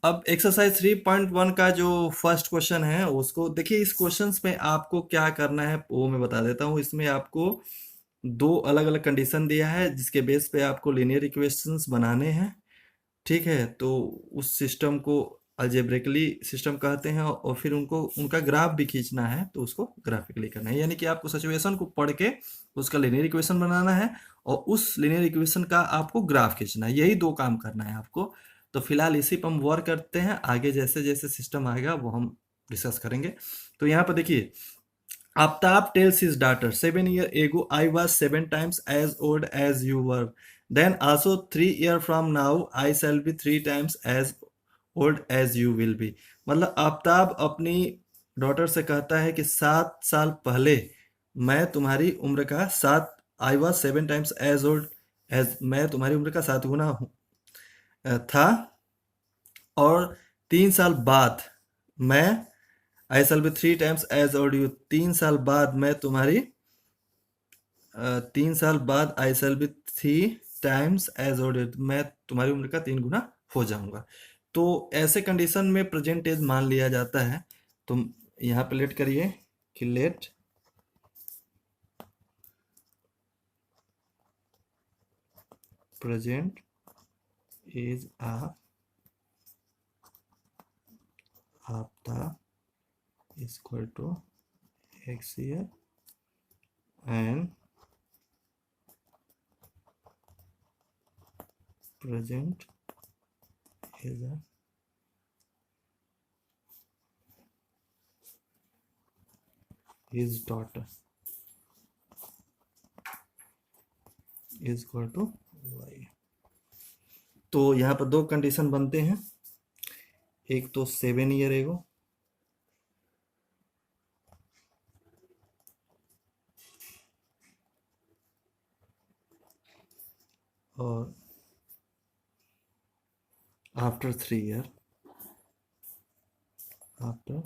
अब एक्सरसाइज 3.1 का जो फर्स्ट क्वेश्चन है उसको देखिए। इस क्वेश्चंस में आपको क्या करना है वो मैं बता देता हूँ। इसमें आपको दो अलग अलग कंडीशन दिया है जिसके बेस पे आपको लीनियर इक्वेशंस बनाने हैं। ठीक है, तो उस सिस्टम को अलजेब्रिकली सिस्टम कहते हैं और फिर उनको उनका ग्राफ भी खींचना है तो उसको ग्राफिकली करना है। यानी कि आपको सिचुएशन को पढ़ के उसका लीनियर इक्वेशन बनाना है और उस लीनियर इक्वेशन का आपको ग्राफ खींचना है। यही दो काम करना है आपको। तो फिलहाल इसी पर हम वर्क करते हैं। आगे जैसे जैसे सिस्टम आएगा वो हम डिस्कस करेंगे। तो यहाँ पर देखिए, Aftab tells his daughter, 7 years ago I was 7 times as old as you were. Then also 3 years from now I shall be 3 times as old as you will be. मतलब आफ्ताब अपनी डॉटर से कहता है कि 7 साल पहले मैं तुम्हारी उम्र का सात I was 7 times as old as मैं तुम्हारी उम्र का 7 गुना था। और 3 साल बाद मैं I shall be 3 times as old you 3 साल बाद मैं तुम्हारी 3 साल बाद I shall be 3 times as old मैं तुम्हारी उम्र का 3 गुना हो जाऊंगा। तो ऐसे कंडीशन में प्रेजेंट एज मान लिया जाता है। तो यहाँ पे लेट करिए कि let present age Aftab is equal to x year and present is his daughter is equal to y। तो यहाँ पर दो कंडीशन बनते हैं। एक तो 7 years ago और after 3 years after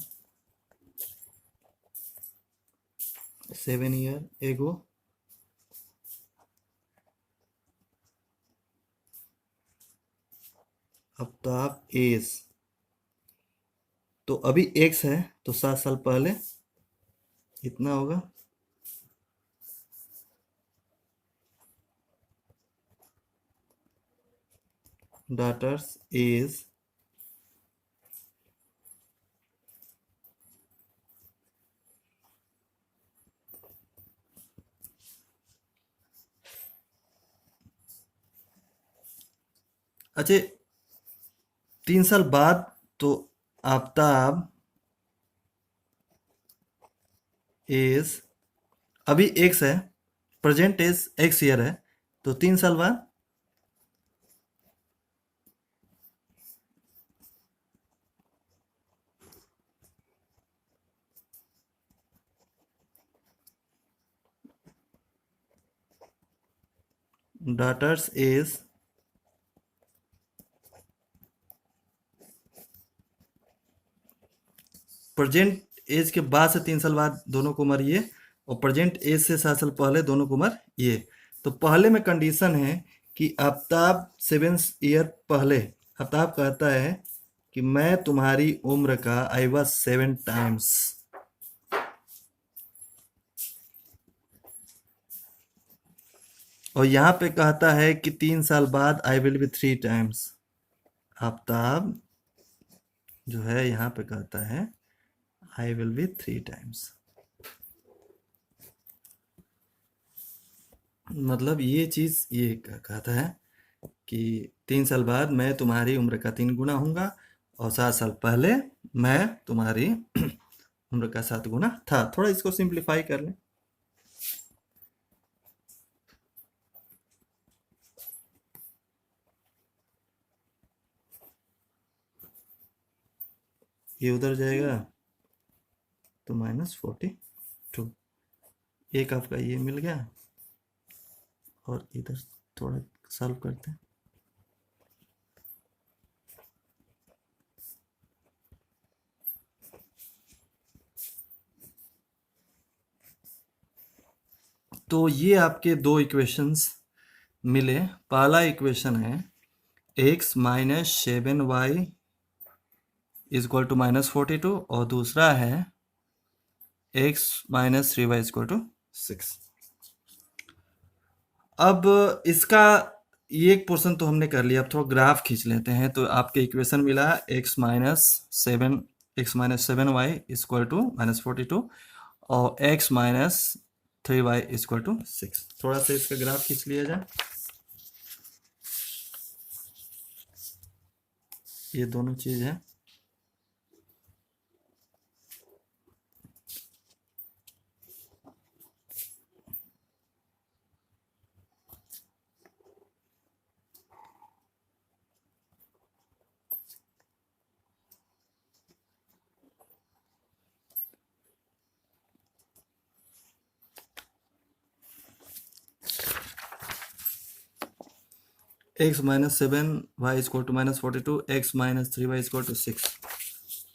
7 years ago Aftab age. तो अभी एक्स है तो 7 साल पहले इतना होगा। डॉटर्स एज अच्छा 3 साल बाद तो आफ्ताब एज अभी एक्स है, प्रेजेंट एज एक्स ईयर है तो 3 साल बाद डॉटर्स एज प्रेजेंट एज के बाद से 3 साल बाद दोनों को उम्र ये और प्रेजेंट एज से 7 साल पहले दोनों को उम्र ये। तो पहले में कंडीशन है कि आफ्ताब 7 years पहले आफ्ताब कहता है कि मैं तुम्हारी उम्र का आई वॉज 7 टाइम्स। और यहाँ पे कहता है कि 3 साल बाद I will be 3 times. Aftab जो है यहाँ पे कहता है आई विल बी 3 टाइम्स। मतलब ये चीज ये कहता है कि 3 साल बाद मैं तुम्हारी उम्र का 3 गुना हूँगा और 7 साल पहले मैं तुम्हारी उम्र का 7 गुना था। थोड़ा इसको सिंप्लीफाई कर लें। ये उधर जाएगा तो -42। एक आपका ये मिल गया और इधर थोड़ा सॉल्व करते हैं। तो ये आपके दो इक्वेशंस मिले। पहला इक्वेशन है x - 7y इक्वल टू -42 और दूसरा है x minus 3y equal to 6। अब इसका ये एक पोर्शन तो हमने कर लिया, अब थोड़ा ग्राफ खींच लेते हैं। तो आपके इक्वेशन मिला x-7y इक्वल टू -42 और x-3y इक्वल टू 6। थोड़ा सा इसका ग्राफ खींच लिया जाए। ये दोनों चीज है। x-7y equal to -42, x-3y equal to 6,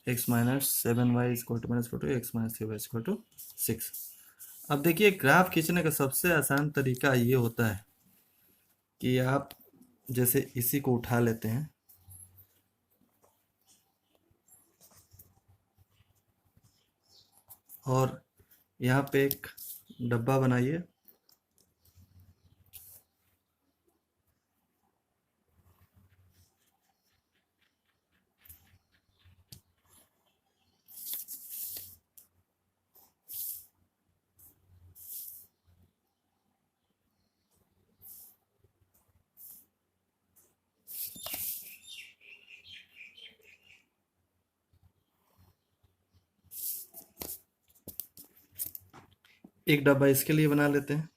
x-7y equal to -42, x-3y equal to 6। अब देखिए, ग्राफ खींचने का सबसे आसान तरीका ये होता है कि आप जैसे इसी को उठा लेते हैं और यहाँ पे एक डब्बा बनाइए। एक डब्बा इसके लिए बना लेते हैं।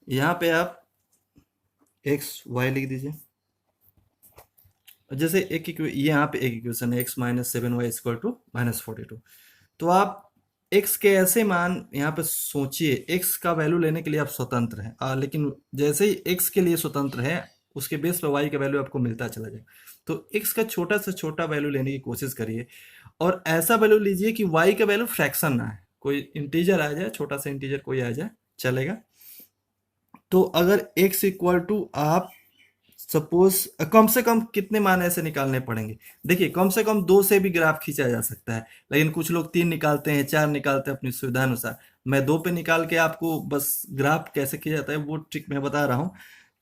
यहाँ पे आप x y लिख दीजिए। जैसे यहाँ पे एक इक्वेशन है x-7y इक्वल टू -42। तो आप x के ऐसे मान यहाँ पे सोचिए, x का वैल्यू लेने के लिए आप स्वतंत्र हैं, लेकिन जैसे ही x के लिए स्वतंत्र है उसके बेस पर y का वैल्यू आपको मिलता चला जाएगा। तो x का छोटा से छोटा वैल्यू लेने की कोशिश करिए और ऐसा वैल्यू लीजिए कि y का वैल्यू फ्रैक्शन ना है, कोई इंटीजर आ जाए, छोटा सा इंटीजर कोई आ जाए चलेगा। तो अगर x इक्वल टू आप सपोज कम से कम कितने मान ऐसे निकालने पड़ेंगे? देखिए, कम से कम 2 से भी ग्राफ खींचा जा सकता है, लेकिन कुछ लोग 3 निकालते हैं, 4 निकालते हैं अपनी सुविधा अनुसार। मैं 2 पे निकाल के आपको बस ग्राफ कैसे किया जाता है वो ट्रिक मैं बता रहा हूं।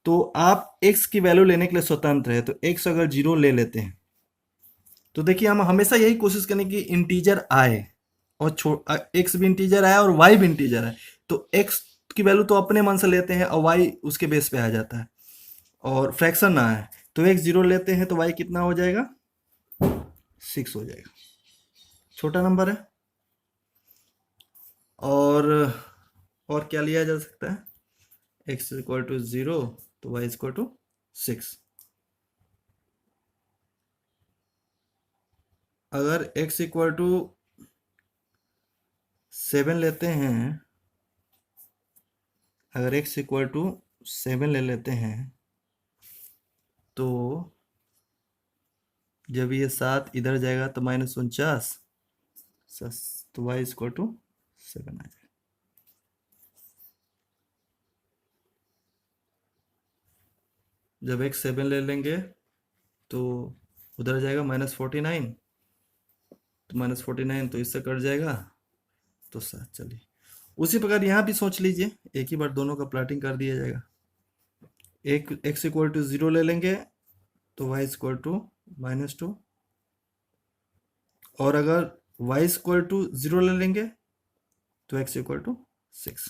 तो आप x की वैल्यू लेने के लिए स्वतंत्र है, तो x अगर 0 ले लेते हैं तो देखिए, हम हमेशा यही कोशिश करें कि इंटीजर आए और x भी इंटीजर आए और y भी इंटीजर आए। तो x की वैल्यू तो अपने मन से लेते हैं और y उसके बेस पे आ जाता है और फ्रैक्शन ना है। तो x 0 लेते हैं तो y कितना हो जाएगा? 6 हो जाएगा। छोटा नंबर है। और क्या लिया जा सकता है? x इक्वल टू 0 तो y इक्वल टू 6। अगर x इक्वल टू 7 लेते हैं, अगर x इक्वल टू 7 ले लेते हैं तो जब ये 7 इधर जाएगा तो -49, तो y इक्वल टू 7 आ जाएगा। जब x 7 ले लेंगे तो उधर जाएगा -49, तो -49 तो इससे कट जाएगा तो 7। चलिए, उसी प्रकार यहाँ भी सोच लीजिए, एक ही बार दोनों का प्लॉटिंग कर दिया जाएगा। एक x इक्वल टू 0 ले लेंगे तो y इक्वल टू -2, और अगर y इक्वल टू 0 ले लेंगे तो x इक्वल टू 6।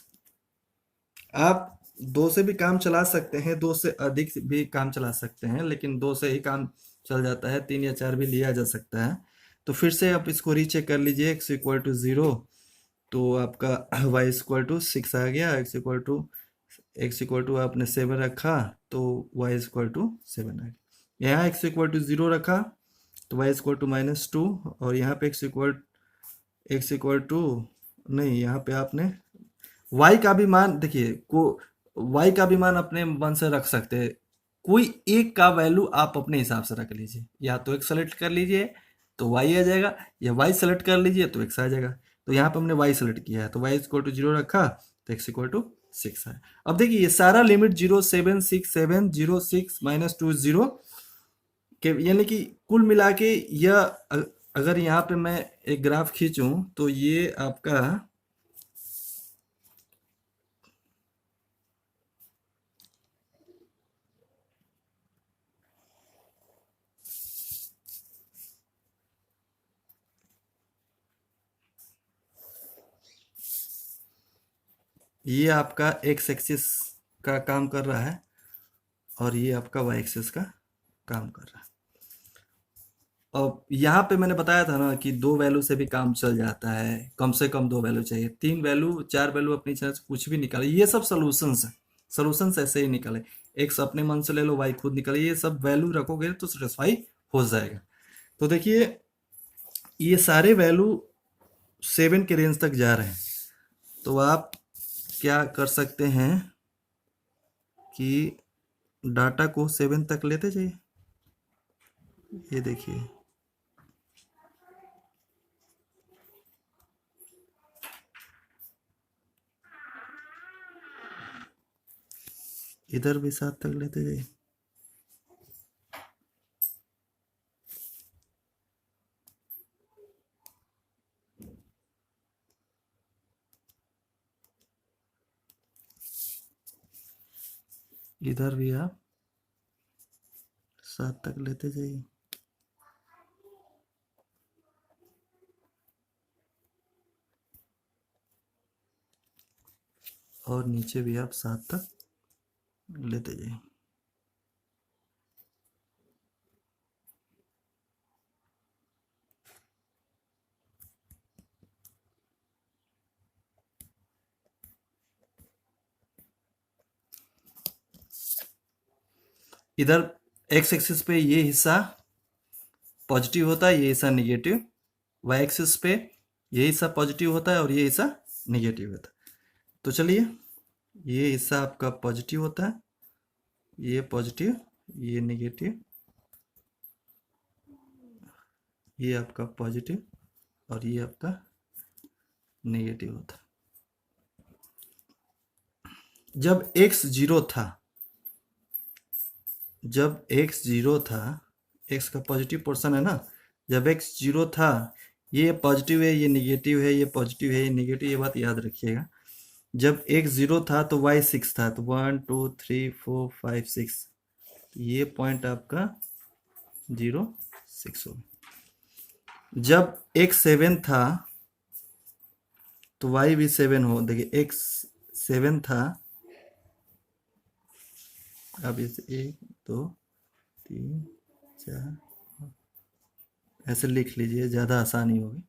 आप 2 से भी काम चला सकते हैं, 2 से अधिक भी काम चला सकते हैं, लेकिन 2 से ही काम चल जाता है, 3 या 4 भी लिया जा सकता है। तो फिर से आप इसको रीचेक कर लीजिए। x इक्वल टू 0 तो आपका y इक्वल टू 6 आ गया। x इक्वल टू आपने 7 रखा तो y इक्वल टू 7 आ गया। यहाँ x इक्वल टू 0 रखा तो y इक्वल टू -2, और यहाँ पे x equal x equal to, नहीं यहाँ पे आपने y का भी मान देखिए को, y का भी मान अपने मन से रख सकते हैं। कोई एक का वैल्यू आप अपने हिसाब से रख लीजिए, या तो x सेलेक्ट कर लीजिए तो y आ जाएगा, या y सेलेक्ट कर लीजिए तो x आ जाएगा। तो यहाँ पे हमने y सेलेक्ट किया है तो y इक्वल टू 0 रखा तो x इक्वल टू 6 है। अब देखिए ये सारा लिमिट 0, 7, 6, 7, 0, 6 - 2 0 के, यानी कि कुल मिला के यह अगर यहाँ पे मैं एक ग्राफ खींचूं तो ये आपका ये आपका एक्स एक्सिस का काम कर रहा है और ये आपका वाई एक्सिस का काम कर रहा है। अब यहाँ पे मैंने बताया था ना कि दो वैल्यू से भी काम चल जाता है, कम से कम दो वैल्यू चाहिए, 3 वैल्यू 4 वैल्यू अपनी तरह से कुछ भी निकाले, ये सब सोल्यूशंस है। सोल्यूशंस ऐसे ही निकाले, एक्स अपने मन से ले लो, वाई खुद निकाले, ये सब वैल्यू रखोगे तो सेटिस्फाई हो जाएगा। तो देखिए ये सारे वैल्यू 7 के रेंज तक जा रहे हैं। तो आप क्या कर सकते हैं कि डाटा को 7 तक लेते जाइए। ये देखिए इधर भी 7 तक लेते जाइए। इधर भी आप 7 तक लेते जाइए। और नीचे भी आप 7 तक लेते जाइए। इधर एक्स एक्सिस पे ये हिस्सा पॉजिटिव होता है, ये हिस्सा निगेटिव। वाई एक्सिस पे ये हिस्सा पॉजिटिव होता है और ये हिस्सा निगेटिव होता है। तो चलिए ये हिस्सा आपका पॉजिटिव होता है, ये पॉजिटिव, ये निगेटिव, ये आपका पॉजिटिव और ये आपका नेगेटिव होता है। जब x 0 था, जब x 0 था, x का पॉजिटिव पोर्शन है ना, जब x 0 था, ये पॉजिटिव है, ये निगेटिव है, ये पॉजिटिव है, ये निगेटिव, ये बात याद रखिएगा। जब x 0 था तो y 6 था, तो 1 2 3 4 5 6, ये पॉइंट आपका 0 6 हो गया। जब x 7 था तो y भी 7 हो, देखिए x 7 था। अब इसे 1 2 3 4 ऐसे लिख लीजिए, ज़्यादा आसानी होगी।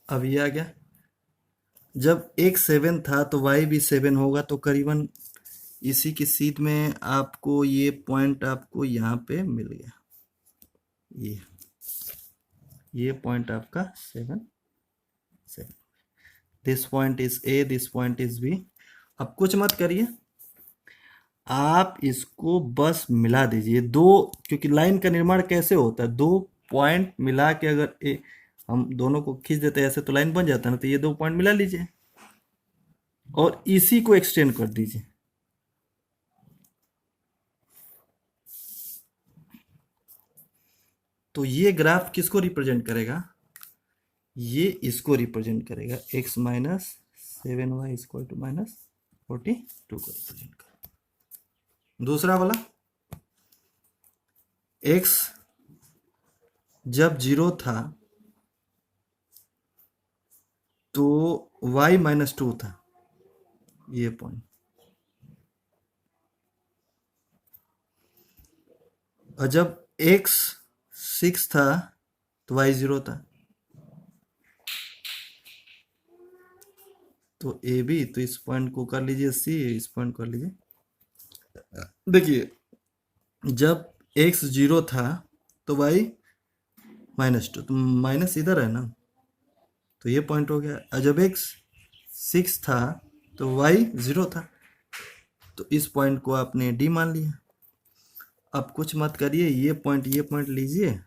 अब ये आ गया। जब x 7 था तो y भी 7 होगा, तो करीबन इसी की सीध में आपको ये पॉइंट आपको यहाँ पे मिल गया। ये पॉइंट आपका 7 7, this point is a, this point is b। अब कुछ मत करिए, आप इसको बस मिला दीजिए दो, क्योंकि लाइन का निर्माण कैसे होता है, दो पॉइंट मिला के अगर हम दोनों को खींच देते हैं ऐसे तो लाइन बन जाता है ना। तो ये दो पॉइंट मिला लीजिए और इसी को एक्सटेंड कर दीजिए। तो ये ग्राफ किसको रिप्रेजेंट करेगा, ये इसको रिप्रेजेंट करेगा, x - 7y इक्वल टू -42 को रिप्रेजेंट करेगा। दूसरा वाला x जब 0 था तो y-2 था ये पॉइंट, और जब x 6 था तो y 0 था। तो ए बी, तो इस पॉइंट को कर लीजिए सी, इस पॉइंट को कर लीजिए। देखिए जब x 0 था तो y-2, तो माइनस इधर है ना, तो ये पॉइंट हो गया। और जब x 6 था तो y 0 था, तो इस पॉइंट को आपने डी मान लिया। अब कुछ मत करिए, ये पॉइंट लीजिए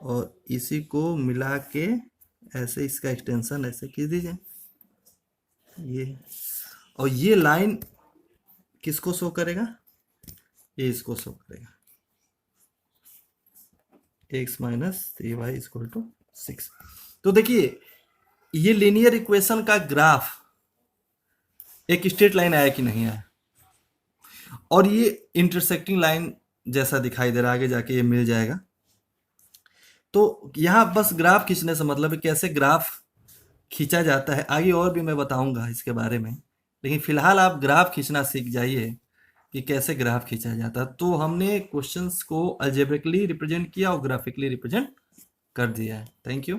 और इसी को मिला के ऐसे इसका एक्सटेंशन ऐसे खींच दीजिए ये। और ये लाइन किसको शो करेगा, ये इसको शो करेगा, x minus 3y equal to 6। तो देखिए ये लीनियर इक्वेशन का ग्राफ एक स्ट्रेट लाइन आया कि नहीं आया, और ये इंटरसेक्टिंग लाइन जैसा दिखाई दे रहा है, आगे जाके ये मिल जाएगा। तो यहाँ बस ग्राफ खींचने से मतलब है कैसे ग्राफ खींचा जाता है, आगे और भी मैं बताऊंगा इसके बारे में, लेकिन फिलहाल आप ग्राफ खींचना सीख जाइए कि कैसे ग्राफ खींचा जाता है। तो हमने क्वेश्चंस को अलजेब्रिकली रिप्रेजेंट किया और ग्राफिकली रिप्रेजेंट कर दिया है। Thank you.